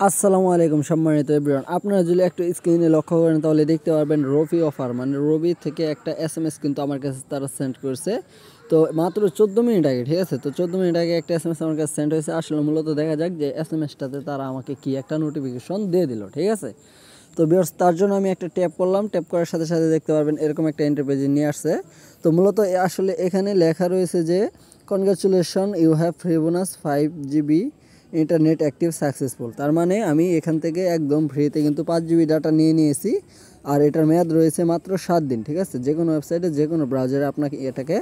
আসসালামু আলাইকুম সম্মানিত এভরিওয়ান, আপনারা যদি একটু স্ক্রিনে লক্ষ্য করেন তাহলে দেখতে পারবেন রবি অফার মানে রবি থেকে একটা এসএমএস কিন্তু আমার কাছে তারা সেন্ড করেছে। তো মাত্র 14 মিনিট আগে, ঠিক আছে। তো 14 মিনিট আগে একটা এসএমএস আমার কাছে সেন্ড হয়েছে। আসলে মূলত দেখা যাক যে এসএমএসটাতে তারা আমাকে কি একটা নোটিফিকেশন দিয়ে দিল, ঠিক আছে। তো ভিউয়ার্স, তার জন্য আমি একটা ট্যাপ করলাম। ট্যাপ করার সাথে সাথে দেখতে পারবেন এরকম একটা ইন্টারপেজে নিয়ে আসছে। তো মূলত আসলে এখানে লেখা রয়েছে যে congratulation, you have free bonus 5 GB internet active successful. তার মানে আমি এখান থেকে একদম ফ্রিতে কিন্তু 5 GB ডাটা নিয়ে নিয়েছি। আর এটার মেয়াদ রয়েছে মাত্র 7 দিন, ঠিক আছে। যে কোনো ওয়েবসাইটে যে কোনো ব্রাউজারে আপনাকে এটাকে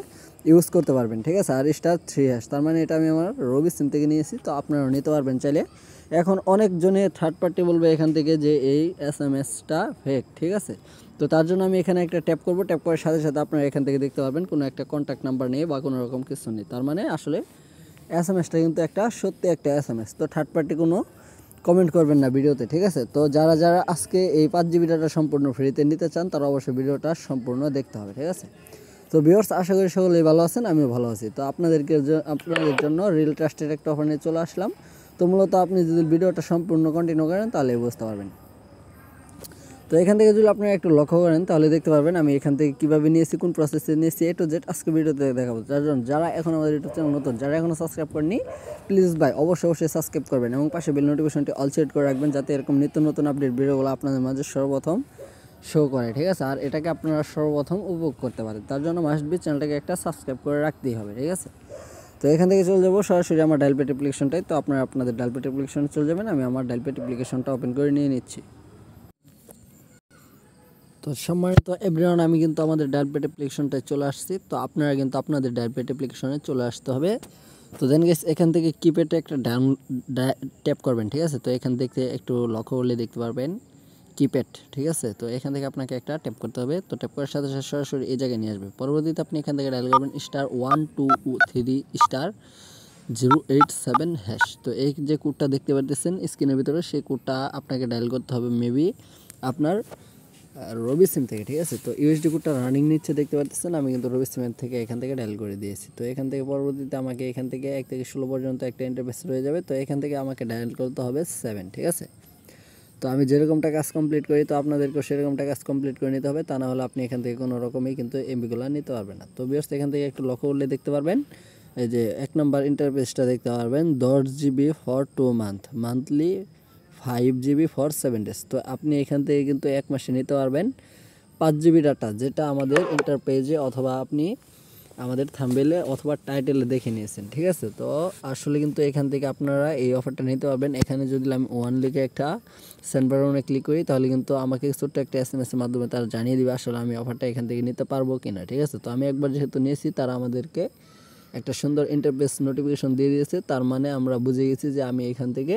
ইউজ করতে পারবেন, ঠিক আছে। আর *3#, তার মানে এটা আমি আমার রবি সিম থেকে নিয়েছি। তো আপনারাও নিতে পারবেন চাইলে। এখন অনেকজনে থার্ড পার্টি বলবে এখান থেকে যে এই এসএমএসটা ফেক, ঠিক আছে। তো তার জন্য আমি এখানে একটা ট্যাপ করব। ট্যাপ করার সাথে সাথে আপনারা এখান থেকে দেখতে পারবেন কোনো একটা কন্ট্যাক্ট নাম্বার নেই বা কোনো রকম কিছু নেই। তার মানে আসলে এসএমএসটা কিন্তু একটা সত্যি একটা এসএমএস। তো থার্ড পার্টি কোনো কমেন্ট করবেন না ভিডিওতে, ঠিক আছে। তো যারা যারা আজকে এই 5 GB ডাটা সম্পূর্ণ ফ্রিতে নিতে চান তারা অবশ্যই ভিডিওটা সম্পূর্ণ দেখতে হবে, ঠিক আছে। তো ভিউয়ার্স, আশা করি সকলেই ভালো আছেন, আমিও ভালো আছি। তো আপনাদের জন্য রিয়েল ট্রাস্টেড একটা অফার নিয়ে চলে আসলাম। তো মূলত আপনি যদি ভিডিওটা সম্পূর্ণ কন্টিনিউ করেন তাহলে বুঝতে পারবেন। তো এখান থেকে যদি আপনারা একটু লক্ষ্য করেন তাহলে দেখতে পারবেন আমি এখান থেকে কীভাবে নিয়েছি, কোন প্রসেসে নিয়েছি, A to Z আজকে ভিডিওতে দেখাবো। যারা এখন আমাদের ইউটিউব চ্যানেল নতুন, যারা এখনও সাবস্ক্রাইব করেননি, প্লিজ ভাই অবশ্যই সাবস্ক্রাইব করবেন এবং পাশে বেল নোটিফিকেশনটি অল সেট করে রাখবেন, যাতে এরকম নিত্য নতুন আপডেট ভিডিওগুলো আপনাদের মাঝে সর্বপ্রথম শো করে, ঠিক আছে। আর এটাকে আপনারা সর্বপ্রথম উপভোগ করতে পারেন। তার জন্য মাস্ট বি চ্যানেলটাকে একটা সাবস্ক্রাইব করে রাখতেই হবে, ঠিক আছে। তো এখান থেকে চলে যাবো সরাসরি আমার ডায়ালপ্যাড অ্যাপ্লিকেশনটাই। তো আপনারা আপনাদের ডায়ালপ্যাড অ্যাপ্লিকেশনে চলে যাবেন। আমি আমার ডায়ালপ্যাড অ্যাপ্লিকেশনটা ওপেন করে নিয়ে নিচ্ছি। তো সম্মানিত এভরিওয়ান, আমি কিন্তু আমাদের ডায়ালপ্যাড অ্যাপ্লিকেশনটায় চলে আসছি। তো আপনারা কিন্তু আপনাদের ডায়ালপ্যাড অ্যাপ্লিকেশনে চলে আসতে হবে। তো দেন গেস এখান থেকে কিপ্যাডে একটা ট্যাপ করবেন, ঠিক আছে। তো এখান থেকে একটু লক্ষ্য করলে দেখতে পারবেন কিপ্যাড, ঠিক আছে। তো এখান থেকে আপনাকে একটা ট্যাপ করতে হবে। তো ট্যাপ করার সাথে সাথে সরাসরি এই জায়গায় নিয়ে আসবে। পরবর্তীতে আপনি এখান থেকে ডায়াল করবেন *123*087#। তো এই যে কোডটা দেখতে পাচ্ছেন স্ক্রিনের ভিতরে, সেই কোডটা আপনাকে ডায়াল করতে হবে মেবি আপনার রবি সিম থেকে, ঠিক আছে। তো ইউএসডি কোডটা রানিং নিচ্ছে দেখতে পাচ্ছেন। আমি কিন্তু রবি সিমের থেকে এখান থেকে ডায়াল করে দিয়েছি। তো এখান থেকে পরবর্তীতে আমাকে এখান থেকে 1 থেকে 16 পর্যন্ত একটা ইন্টারফেস রয়ে যাবে। তো এখান থেকে আমাকে ডায়াল করতে হবে 7, ঠিক আছে। তো আমি যেরকমটা কাজ কমপ্লিট করি তো আপনাদেরকেও সেরকমটা কাজ কমপ্লিট করে নিতে হবে, তা না হলে আপনি এখান থেকে কোনো রকমই কিন্তু এমবিগুলো নিতে পারবেন না। তো ভিউয়ার্স, এখান থেকে একটু লক্ষ্য করলে দেখতে পারবেন এই যে 1 নম্বর ইন্টারফেসটা দেখতে পারবেন 10 GB for 2 month, monthly 5 GB for 7 days। তো আপনি এখান থেকে কিন্তু 1 মাসে নিতে পারবেন 5 GB ডাটা, যেটা আমাদের ইন্টারপেজে অথবা আপনি আমাদের থাম্বনেইলে অথবা টাইটেলে দেখে নিয়েছেন, ঠিক আছে। তো আসলে কিন্তু এখান থেকে আপনারা এই অফারটা নিতে পারবেন। এখানে যদি আমি 1 লিখে একটা সেন্ড বাটনে ক্লিক করি তাহলে কিন্তু আমাকে ছোট্ট একটা এসএমএসের মাধ্যমে তারা জানিয়ে দিবে আসলে আমি অফারটা এখান থেকে নিতে পারবো কিনা, ঠিক আছে। তো আমি একবার যেহেতু নিয়েছি তারা আমাদেরকে একটা সুন্দর ইন্টারফেস নোটিফিকেশন দিয়ে দিয়েছে, তার মানে আমরা বুঝে গেছি যে আমি এখান থেকে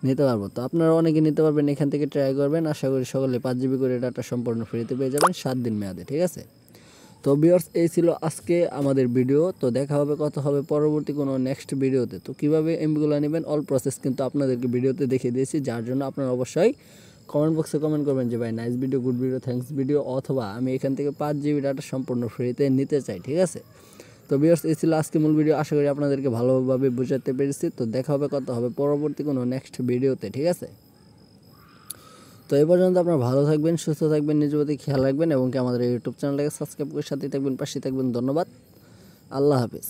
নিতে পারবো। তো আপনারা অনেকে নিতে পারবেন, এখান থেকে ট্রাই করবেন। আশা করি সকলে 5 GB করে ডাটা সম্পূর্ণ ফ্রিতে পেয়ে যাবেন 7 দিন মেয়াদে, ঠিক আছে। তো ভিউয়ার্স, এই ছিল আজকে আমাদের ভিডিও। তো দেখা হবে, কথা হবে পরবর্তী কোনো নেক্সট ভিডিওতে। তো কীভাবে এমবিগুলো নেবেন অল প্রসেস কিন্তু আপনাদেরকে ভিডিওতে দেখিয়ে দিয়েছি, যার জন্য আপনারা অবশ্যই কমেন্ট বক্সে কমেন্ট করবেন যে ভাই nice video, good video, thanks video, অথবা আমি এখান থেকে 5 GB ডাটা সম্পূর্ণ ফ্রিতে নিতে চাই, ঠিক আছে। তো ভিউয়ার্স, এই ছিল আজকে মূল ভিডিও। আশা করি আপনাদেরকে ভালোভাবে বোঝাতে পেরেছি। তো দেখা হবে, কথা হবে পরবর্তী কোনো নেক্সট ভিডিওতে, ঠিক আছে। তো এই পর্যন্ত আপনারা ভালো থাকবেন, সুস্থ থাকবেন, নিজের প্রতি খেয়াল রাখবেন এবং কি আমাদের ইউটিউব চ্যানেলটাকে সাবস্ক্রাইব করে সাথে থাকবেন, পাশে থাকবেন। ধন্যবাদ, আল্লাহ হাফিজ।